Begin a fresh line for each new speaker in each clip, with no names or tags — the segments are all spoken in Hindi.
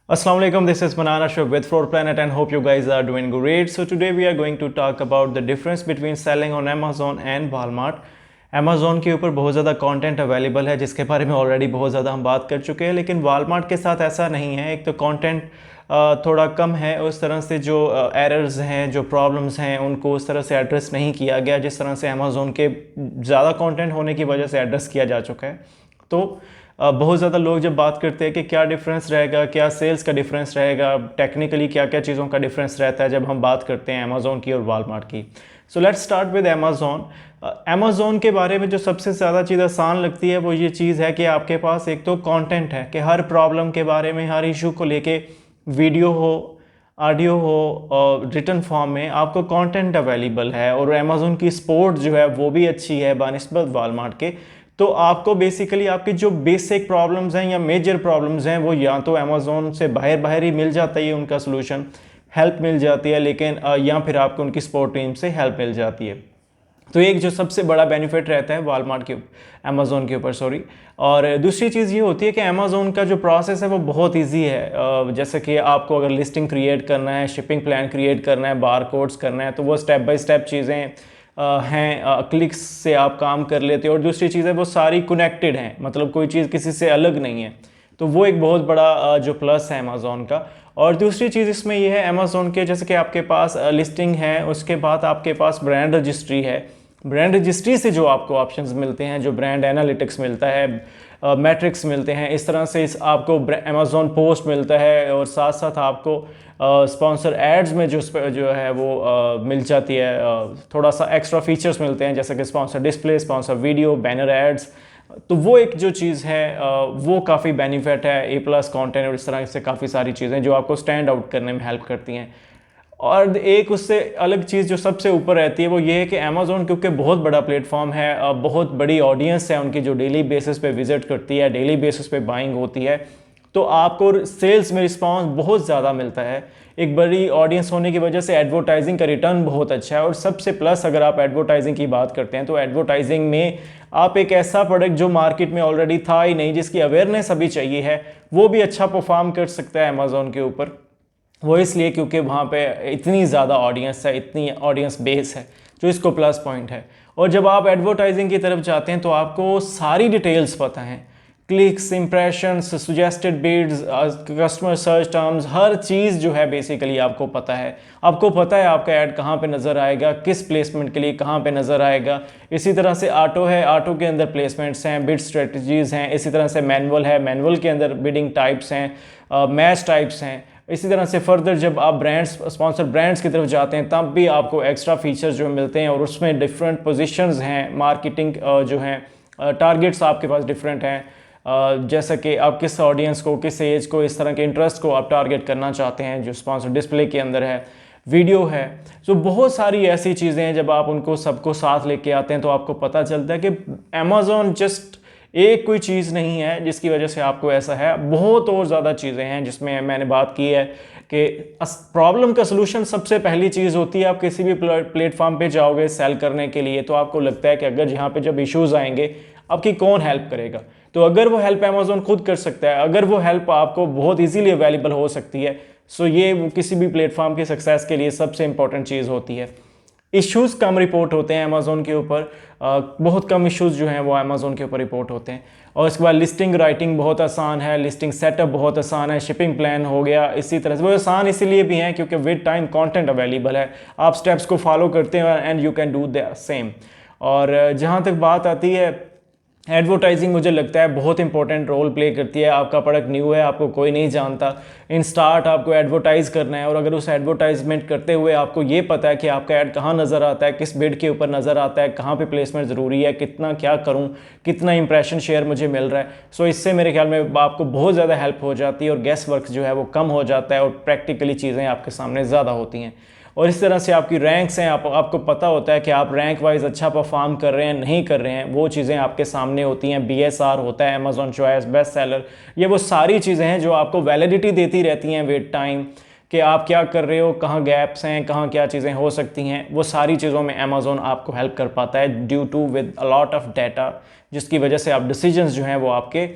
Assalamualaikum, this is Manana Shuk with Floor Planet and hope you guys are doing great. So today we are going to talk about the difference between selling on Amazon and Walmart. Amazon के ऊपर बहुत ज़्यादा कंटेंट अवेलेबल है जिसके बारे में ऑलरेडी बहुत ज़्यादा हम बात कर चुके हैं, लेकिन Walmart के साथ ऐसा नहीं है। एक तो कंटेंट थोड़ा कम है, उस तरह से जो एरर्स हैं, जो प्रॉब्लम्स हैं, उनको उस तरह से एड्रेस नहीं किया गया जिस तरह से Amazon के ज़्यादा कंटेंट होने की वजह से एड्रेस किया जा चुका है। तो बहुत ज़्यादा लोग जब बात करते हैं कि क्या डिफरेंस रहेगा, क्या सेल्स का डिफरेंस रहेगा, टेक्निकली क्या क्या चीज़ों का डिफरेंस रहता है जब हम बात करते हैं अमेज़ॉन की और वालमार्ट की। So let's start with Amazon. Amazon के बारे में जो सबसे ज़्यादा चीज़ आसान लगती है वो ये चीज़ है कि आपके पास एक तो कंटेंट है कि हर प्रॉब्लम के बारे में, हर इशू को लेके वीडियो हो, ऑडियो हो, रिटन फॉर्म में आपको कंटेंट अवेलेबल है। और अमेज़ॉन की सपोर्ट जो है वो भी अच्छी है बानिस्बत वालमार्ट के। तो आपको बेसिकली आपकी जो बेसिक प्रॉब्लम्स हैं या मेजर प्रॉब्लम्स हैं वो या तो अमेज़ॉन से बाहर ही मिल जाता है, उनका सलूशन हेल्प मिल जाती है, लेकिन या फिर आपको उनकी सपोर्ट टीम से हेल्प मिल जाती है। तो एक जो सबसे बड़ा बेनिफिट रहता है वालमार्ट के अमेज़ॉन के ऊपर सॉरी। और दूसरी चीज़ ये होती है कि अमेज़ॉन का जो प्रोसेस है वो बहुत इजी है। जैसे कि आपको अगर लिस्टिंग क्रिएट करना है, शिपिंग प्लान क्रिएट करना है, बार कोड्स करना है, तो वो स्टेप बाय स्टेप चीज़ें हैं, क्लिक्स से आप काम कर लेते हो। और दूसरी चीज़ है वो सारी कनेक्टेड हैं, मतलब कोई चीज़ किसी से अलग नहीं है। तो वो एक बहुत बड़ा जो प्लस है अमेज़ॉन का। और दूसरी चीज़ इसमें ये है अमेज़ॉन के, जैसे कि आपके पास लिस्टिंग है, उसके बाद आपके पास ब्रांड रजिस्ट्री है। ब्रांड रजिस्ट्री से जो आपको ऑप्शंस मिलते हैं, जो ब्रांड एनालिटिक्स मिलता है, मैट्रिक्स मिलते हैं, इस तरह से आपको अमेज़ॉन पोस्ट मिलता है। और साथ साथ आपको स्पॉन्सर एड्स में जो है वो मिल जाती है, थोड़ा सा एक्स्ट्रा फीचर्स मिलते हैं जैसे कि sponsor display, sponsor video, banner ads. तो वो एक जो चीज़ है वो काफ़ी बेनिफिट है, A+ कंटेंट और इस तरह से काफ़ी सारी चीज़ें जो आपको स्टैंड आउट करने में हेल्प करती हैं। और एक उससे अलग चीज़ जो सबसे ऊपर रहती है वो ये है कि अमेज़ॉन क्योंकि बहुत बड़ा प्लेटफॉर्म है, बहुत बड़ी ऑडियंस है उनकी जो डेली बेसिस पे विजिट करती है, डेली बेसिस पे बाइंग होती है, तो आपको सेल्स में रिस्पांस बहुत ज़्यादा मिलता है। एक बड़ी ऑडियंस होने की वजह से एडवर्टाइजिंग का रिटर्न बहुत अच्छा है। और सबसे प्लस अगर आप एडवर्टाइजिंग की बात करते हैं तो एडवर्टाइजिंग में आप एक ऐसा प्रोडक्ट जो मार्केट में ऑलरेडी था ही नहीं, जिसकी अवेयरनेस अभी चाहिए है, वो भी अच्छा परफॉर्म कर सकता है अमेज़ॉन के ऊपर। वो इसलिए क्योंकि वहाँ पे इतनी ज़्यादा ऑडियंस है, इतनी ऑडियंस बेस है, जो इसको प्लस पॉइंट है। और जब आप एडवर्टाइजिंग की तरफ जाते हैं तो आपको सारी डिटेल्स पता हैं, clicks, impressions, suggested bids, customer search terms, हर चीज़ जो है बेसिकली आपको पता है। आपको पता है आपका ऐड कहाँ पे नज़र आएगा, किस प्लेसमेंट के लिए कहाँ पे नज़र आएगा। इसी तरह से ऑटो है, ऑटो के अंदर प्लेसमेंट्स हैं, बिड स्ट्रेटजीज़ हैं। इसी तरह से मैनुअल है, मैनुअल के अंदर बिडिंग टाइप्स हैं, मैच टाइप्स हैं। इसी तरह से फर्दर जब आप ब्रांड्स, स्पॉन्सर ब्रांड्स की तरफ जाते हैं तब भी आपको एक्स्ट्रा फीचर्स जो मिलते हैं। और उसमें डिफरेंट पोजीशंस हैं, मार्केटिंग जो हैं, टारगेट्स आपके पास डिफरेंट हैं। जैसा कि आप किस ऑडियंस को, किस एज को, इस तरह के इंटरेस्ट को आप टारगेट करना चाहते हैं, जो स्पॉन्सर डिस्प्ले के अंदर है, वीडियो है। तो बहुत सारी ऐसी चीज़ें हैं, जब आप उनको सबको साथ लेके आते हैं तो आपको पता चलता है कि अमेज़ॉन जस्ट एक कोई चीज़ नहीं है जिसकी वजह से आपको ऐसा है। बहुत और ज़्यादा चीज़ें हैं जिसमें मैंने बात की है कि प्रॉब्लम का सलूशन सबसे पहली चीज़ होती है। आप किसी भी प्लेटफॉर्म पे जाओगे सेल करने के लिए तो आपको लगता है कि अगर यहाँ पे जब इश्यूज़ आएंगे आपकी कौन हेल्प करेगा। तो अगर वो हेल्प अमेज़ॉन खुद कर सकता है, अगर वो हेल्प आपको बहुत ईजीली अवेलेबल हो सकती है, सो ये वो किसी भी प्लेटफॉर्म की सक्सेस के लिए सबसे इंपॉर्टेंट चीज़ होती है। इश्यूज़ कम रिपोर्ट होते हैं अमेज़ॉन के ऊपर, बहुत कम इश्यूज़ जो हैं वो अमेज़ॉन के ऊपर रिपोर्ट होते हैं। और इसके बाद लिस्टिंग राइटिंग बहुत आसान है, लिस्टिंग सेटअप बहुत आसान है, शिपिंग प्लान हो गया। इसी तरह से वो आसान इसीलिए भी हैं क्योंकि विद टाइम कंटेंट अवेलेबल है, आप स्टेप्स को फॉलो करते हैं and you can do the same. और जहाँ तक बात आती है एडवर्टाइजिंग, मुझे लगता है बहुत इंपॉर्टेंट रोल प्ले करती है। आपका प्रोडक्ट न्यू है, आपको कोई नहीं जानता, इन स्टार्ट आपको एडवर्टाइज़ करना है। और अगर उस एडवर्टाइजमेंट करते हुए आपको ये पता है कि आपका ऐड कहाँ नज़र आता है, किस बिड के ऊपर नज़र आता है, कहाँ पे प्लेसमेंट ज़रूरी है, कितना क्या करूँ, कितना इंप्रेशन शेयर मुझे मिल रहा है, सो इससे मेरे ख्याल में आपको बहुत ज़्यादा हेल्प हो जाती है और गेस वर्क जो है वो कम हो जाता है और प्रैक्टिकली चीज़ें आपके सामने ज़्यादा होती हैं। और इस तरह से आपकी रैंक्स हैं, आपको पता होता है कि आप रैंक वाइज अच्छा परफॉर्म कर रहे हैं नहीं कर रहे हैं, वो चीज़ें आपके सामने होती हैं। BSR होता है, अमेज़ॉन चॉइस, बेस्ट सेलर, ये वो सारी चीज़ें हैं जो आपको वैलिडिटी देती रहती हैं विद टाइम कि आप क्या कर रहे हो, कहाँ गैप्स हैं, कहाँ क्या चीज़ें हो सकती हैं। वो सारी चीज़ों में अमेज़ॉन आपको हेल्प कर पाता है due to with a lot of data, जिसकी वजह से आप डिसीजंस जो हैं वो आपके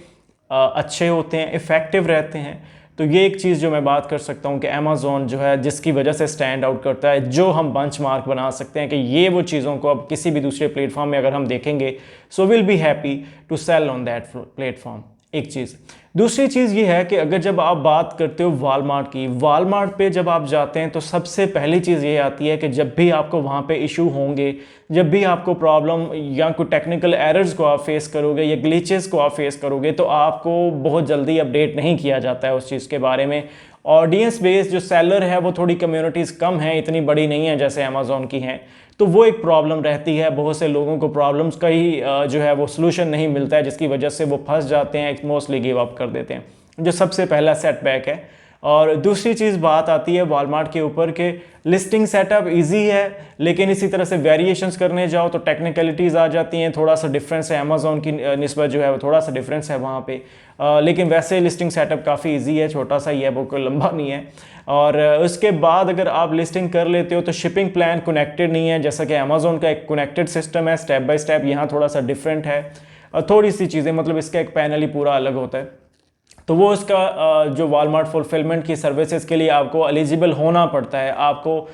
अच्छे होते हैं, इफ़ेक्टिव रहते हैं। तो ये एक चीज़ जो मैं बात कर सकता हूँ कि अमेज़ॉन जो है जिसकी वजह से स्टैंड आउट करता है, जो हम बेंचमार्क बना सकते हैं कि ये वो चीज़ों को अब किसी भी दूसरे प्लेटफॉर्म में अगर हम देखेंगे, so will be happy to sell on that platform. एक चीज़। दूसरी चीज़ ये है कि अगर जब आप बात करते हो वॉलमार्ट की, वॉलमार्ट पे जब आप जाते हैं तो सबसे पहली चीज़ ये आती है कि जब भी आपको वहाँ पे इशू होंगे, जब भी आपको प्रॉब्लम या कोई टेक्निकल एरर्स को आप फेस करोगे या ग्लिचेस को आप फेस करोगे, तो आपको बहुत जल्दी अपडेट नहीं किया जाता है उस चीज़ के बारे में। ऑडियंस बेस जो सेलर है वो थोड़ी कम्युनिटीज़ कम है, इतनी बड़ी नहीं है जैसे अमेज़ॉन की हैं, तो वो एक प्रॉब्लम रहती है। बहुत से लोगों को प्रॉब्लम्स का ही जो है वो सलूशन नहीं मिलता है, जिसकी वजह से वो फंस जाते हैं, मोस्टली गिव अप कर देते हैं, जो सबसे पहला सेटबैक है। और दूसरी चीज़ बात आती है वॉलमार्ट के ऊपर के लिस्टिंग सेटअप इजी है, लेकिन इसी तरह से वेरिएशंस करने जाओ तो टेक्निकलिटीज़ आ जाती हैं, थोड़ा सा डिफरेंस है अमेज़ॉन की निस्बत जो है वो थोड़ा सा डिफरेंस है वहाँ पे। लेकिन वैसे लिस्टिंग सेटअप काफ़ी इजी है, छोटा सा ही है, वो कोई लंबा नहीं है। और उसके बाद अगर आप लिस्टिंग कर लेते हो तो शिपिंग प्लान कनेक्टेड नहीं है, जैसा कि अमेज़ॉन का एक कनेक्टेड सिस्टम है स्टेप बाय स्टेप, यहाँ थोड़ा सा डिफरेंट है। थोड़ी सी चीज़ें, मतलब इसका एक पैनल ही पूरा अलग होता है। तो वो इसका जो वॉलमार्ट फुलफिलमेंट की सर्विसेज के लिए आपको एलिजिबल होना पड़ता है, आपको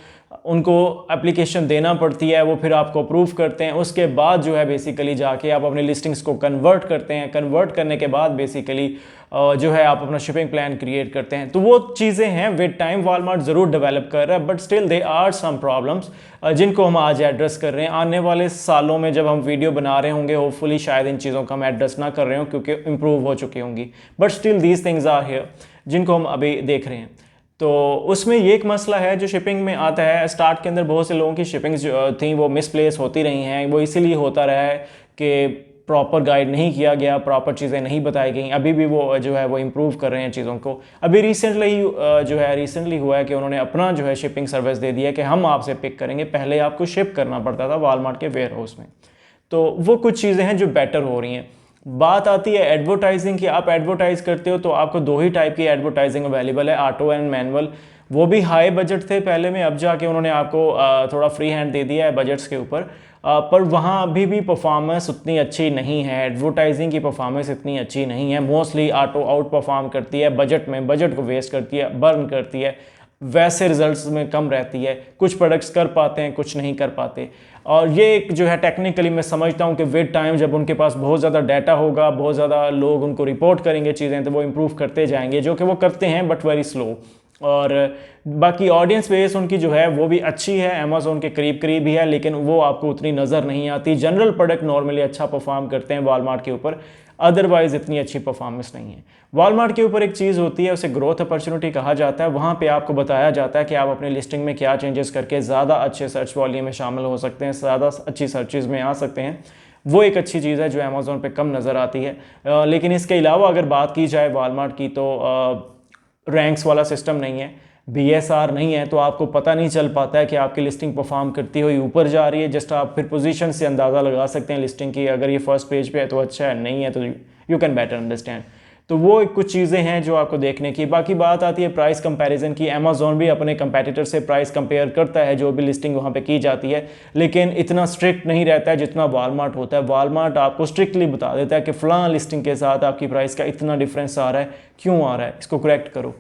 उनको एप्लीकेशन देना पड़ती है, वो फिर आपको अप्रूव करते हैं। उसके बाद जो है बेसिकली जाके आप अपनी लिस्टिंग्स को कन्वर्ट करते हैं, कन्वर्ट करने के बाद बेसिकली जो है आप अपना शिपिंग प्लान क्रिएट करते हैं। तो वो चीज़ें हैं, विद टाइम वॉलमार्ट ज़रूर डेवलप कर रहा है, but still they are some problems जिनको हम आज एड्रेस कर रहे हैं। आने वाले सालों में जब हम वीडियो बना रहे होंगे, होपफुली शायद इन चीज़ों का हम एड्रेस ना कर रहे हों क्योंकि इम्प्रूव हो चुकी होंगी, but still these things are here जिनको हम अभी देख रहे हैं। तो उसमें ये एक मसला है जो शिपिंग में आता है। स्टार्ट के अंदर बहुत से लोगों की शिपिंग्स थी वो मिसप्लेस होती रही हैं, वो इसीलिए होता रहा है कि प्रॉपर गाइड नहीं किया गया, प्रॉपर चीज़ें नहीं बताई गई। अभी भी वो जो है वो इम्प्रूव कर रहे हैं चीज़ों को। अभी रिसेंटली हुआ है कि उन्होंने अपना जो है शिपिंग सर्विस दे दिया कि हम आपसे पिक करेंगे, पहले आपको शिप करना पड़ता था वॉलमार्ट के वेयर हाउस में। तो वो कुछ चीज़ें हैं जो बेटर हो रही हैं। बात आती है एडवर्टाइजिंग की, आप एडवर्टाइज करते हो तो आपको दो ही टाइप की एडवर्टाइजिंग अवेलेबल है, ऑटो एंड मैनुअल। वो भी हाई बजट थे पहले में, अब जाके उन्होंने आपको थोड़ा फ्री हैंड दे दिया है बजट्स के ऊपर, पर वहाँ अभी भी परफॉर्मेंस उतनी अच्छी नहीं है, एडवर्टाइजिंग की परफॉर्मेंस इतनी अच्छी नहीं है। मोस्टली ऑटो आउट परफॉर्म करती है बजट में, बजट को वेस्ट करती है, बर्न करती है, वैसे रिजल्ट्स में कम रहती है। कुछ प्रोडक्ट्स कर पाते हैं, कुछ नहीं कर पाते। और ये एक जो है टेक्निकली मैं समझता हूँ कि विद टाइम जब उनके पास बहुत ज़्यादा डाटा होगा, बहुत ज़्यादा लोग उनको रिपोर्ट करेंगे चीज़ें, तो वो इम्प्रूव करते जाएंगे, जो कि वो करते हैं बट वेरी स्लो। और बाकी ऑडियंस बेस उनकी जो है वो भी अच्छी है, अमेज़ॉन के करीब करीब ही है, लेकिन वो आपको उतनी नज़र नहीं आती। जनरल प्रोडक्ट नॉर्मली अच्छा परफॉर्म करते हैं वॉलमार्ट के ऊपर, अदरवाइज इतनी अच्छी परफॉर्मेंस नहीं है। वॉलमार्ट के ऊपर एक चीज़ होती है, उसे ग्रोथ अपॉर्चुनिटी कहा जाता है। वहाँ पे आपको बताया जाता है कि आप अपनी लिस्टिंग में क्या चेंजेस करके ज़्यादा अच्छे सर्च वॉल्यूम में शामिल हो सकते हैं, ज़्यादा अच्छी सर्चेज़ में आ सकते हैं। वो एक अच्छी चीज़ है जो अमेज़ॉन पे कम नज़र आती है। लेकिन इसके अलावा अगर बात की जाए वॉलमार्ट की, तो रैंक्स वाला सिस्टम नहीं है, BSR नहीं है, तो आपको पता नहीं चल पाता है कि आपकी लिस्टिंग परफॉर्म करती हुई ऊपर जा रही है। जस्ट आप फिर पोजीशन से अंदाज़ा लगा सकते हैं लिस्टिंग की, अगर ये फर्स्ट पेज पे है तो अच्छा है, नहीं है तो यू कैन बेटर अंडरस्टैंड। तो वो कुछ चीज़ें हैं जो आपको देखने की। बाकी बात आती है प्राइस कंपैरिजन की। अमेज़ॉन भी अपने कंपैटिटर से प्राइस कंपेयर करता है जो भी लिस्टिंग वहाँ पे की जाती है, लेकिन इतना स्ट्रिक्ट नहीं रहता है जितना वॉलमार्ट होता है। वॉलमार्ट आपको स्ट्रिक्टली बता देता है कि फ़लाँ लिस्टिंग के साथ आपकी प्राइस का इतना डिफरेंस आ रहा है, क्यों आ रहा है, इसको करेक्ट करो।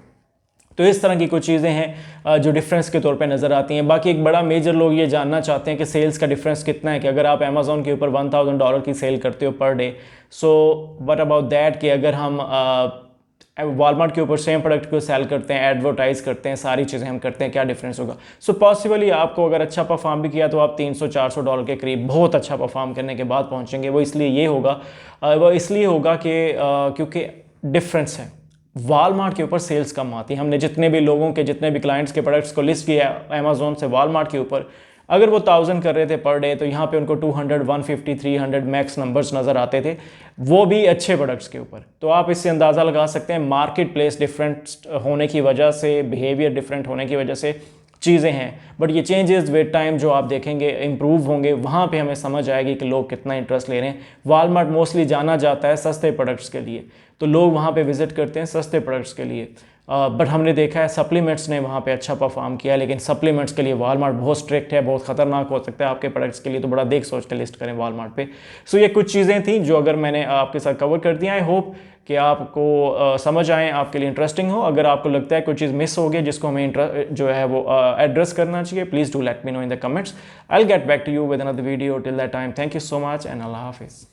तो इस तरह की कुछ चीज़ें हैं जो डिफरेंस के तौर पे नज़र आती हैं। बाकी एक बड़ा मेजर लोग ये जानना चाहते हैं कि सेल्स का डिफरेंस कितना है, कि अगर आप अमेज़ॉन के ऊपर $1000 की सेल करते हो per day, so what about that कि अगर हम वॉलमार्ट के ऊपर सेम प्रोडक्ट को सेल करते हैं, एडवर्टाइज करते हैं, सारी चीज़ें हम करते हैं, क्या डिफरेंस होगा। सो पॉसिबली आपको अगर अच्छा परफॉर्म भी किया तो आप $300-400 के करीब बहुत अच्छा परफॉर्म करने के बाद पहुँचेंगे। वो इसलिए होगा कि क्योंकि डिफरेंस है, वॉलमार्ट के ऊपर सेल्स कम आती है। हमने जितने भी क्लाइंट्स के प्रोडक्ट्स को लिस्ट किया अमेज़ॉन से वॉलमार्ट के ऊपर, अगर वो 1000 कर रहे थे पर डे, तो यहाँ पे उनको 200, 150, 300 मैक्स नंबर्स नज़र आते थे, वो भी अच्छे प्रोडक्ट्स के ऊपर। तो आप इससे अंदाज़ा लगा सकते हैं मार्केट प्लेस डिफरेंट होने की वजह से, बिहेवियर डिफरेंट होने की वजह से चीज़ें हैं। बट ये चेंजेस विद टाइम जो आप देखेंगे इम्प्रूव होंगे, वहाँ पे हमें समझ आएगी कि लोग कितना इंटरेस्ट ले रहे हैं। वॉलमार्ट मोस्टली जाना जाता है सस्ते प्रोडक्ट्स के लिए, तो लोग वहाँ पे विजिट करते हैं सस्ते प्रोडक्ट्स के लिए। बट हमने देखा है सप्लीमेंट्स ने वहाँ पे अच्छा परफॉर्म किया, लेकिन सप्लीमेंट्स के लिए वॉलमार्ट बहुत स्ट्रिक्ट है, बहुत ख़तरनाक हो सकता है आपके प्रोडक्ट्स के लिए, तो बड़ा देख सोच के लिस्ट करें वॉलमार्ट पे। सो ये कुछ चीज़ें थी जो अगर मैंने आपके साथ कवर कर दिया। आई होप कि आपको समझ आए, आपके लिए इंटरेस्टिंग हो। अगर आपको लगता है कोई चीज़ मिस हो गई जिसको हमें जो है वो एड्रेस करना चाहिए, please do let me know in the comments. I will get back to you with another video. Till that time, thank you so much and अल्लाह हाफिज़।